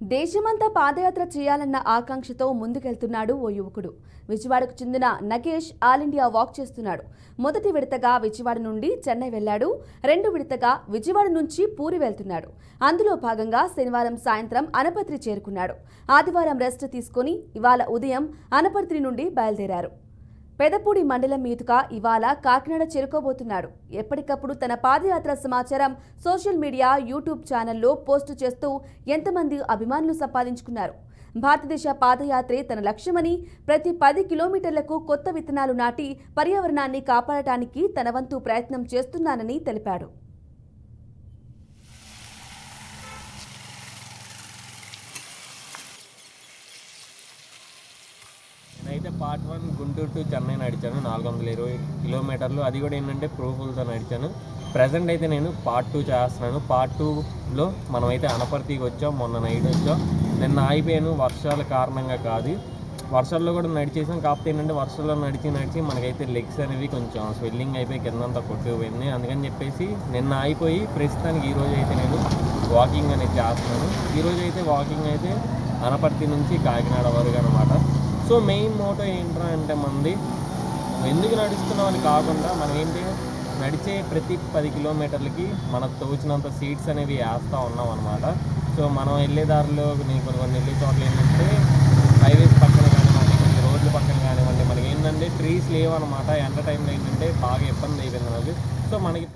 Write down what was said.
దేశమంతా పాదయాత్ర చేయాలన్న ఆకాంక్షతో ముందుకెళ్తున్నాడు ఓ యువకుడు. విజయవాడకు చెందిన నగేష్ ఆల్ ఇండియా వాక్ చేస్తున్నాడు. మొదటి విడతగా విజయవాడ నుండి చెన్నై వెళ్లాడు. రెండో విడతగా విజయవాడ నుంచి పూరి వెళ్తున్నాడు. అందులో భాగంగా శనివారం సాయంత్రం అనపర్తి చేరుకున్నాడు. ఆదివారం రెస్ట్ తీసుకుని ఇవాళ ఉదయం అనపర్తి నుండి బయలుదేరారు. పెదపూడి మండలం మీదుగా ఇవాళ కాకినాడ చేరుకోబోతున్నాడు. ఎప్పటికప్పుడు తన పాదయాత్ర సమాచారం సోషల్ మీడియా, యూట్యూబ్ ఛానల్లో పోస్టు చేస్తూ ఎంతమంది అభిమానులు సంపాదించుకున్నారు. భారతదేశ పాదయాత్రే తన లక్ష్యమని, ప్రతి 10 కిలోమీటర్లకు కొత్త విత్తనాలు నాటి పర్యావరణాన్ని కాపాడటానికి తన వంతు ప్రయత్నం చేస్తున్నానని తెలిపాడు. అయితే పార్ట్ 1 గుంటూరు టు చెన్నై నడిచాను 420 కిలోమీటర్లు. అది కూడా ఏంటంటే ప్రూఫులతో నడిచాను. ప్రజెంట్ అయితే నేను పార్ట్ 2 చేస్తున్నాను. పార్ట్ 2లో మనమైతే అనపర్తికి వచ్చాం. మొన్న నైట్ వచ్చాం. నిన్న ఆగిపోయాను వర్షాల కారణంగా. కాదు, వర్షాల్లో కూడా నడిచేసాం. కాకపోతే ఏంటంటే వర్షాల్లో నడిచి మనకైతే లెగ్స్ అనేవి కొంచెం స్వెల్లింగ్ అయిపోయి కిందంతా కొట్టుకుపోయింది. అందుకని చెప్పేసి నిన్న ఆగిపోయి ప్రస్తుతానికి ఈరోజు అయితే నేను వాకింగ్ అనేది చేస్తున్నాను. ఈరోజు అయితే వాకింగ్ అయితే అనపర్తి నుంచి కాకినాడ వరకు అనమాట. సో మెయిన్ మోటో ఏంట్రా అంటే మనది ఎందుకు నడుస్తున్నామని కాకుండా మనం ఏంటి నడిచే ప్రతి 10 కిలోమీటర్లకి మనకు తోచినంత సీట్స్ అనేవి వేస్తూ ఉన్నాం అనమాట. సో మనం వెళ్ళే దారిలో కొన్ని వెళ్ళే చోట్ల ఏంటంటే హైవేస్ పక్కన కానివ్వండి, కొన్ని రోడ్ల పక్కన కానివ్వండి, మనకి ఏంటంటే ట్రీస్ లేవన్నమాట. ఎండ టైంలో ఏంటంటే బాగా ఇబ్బంది అయిపోయింది మనకి. సో మనకి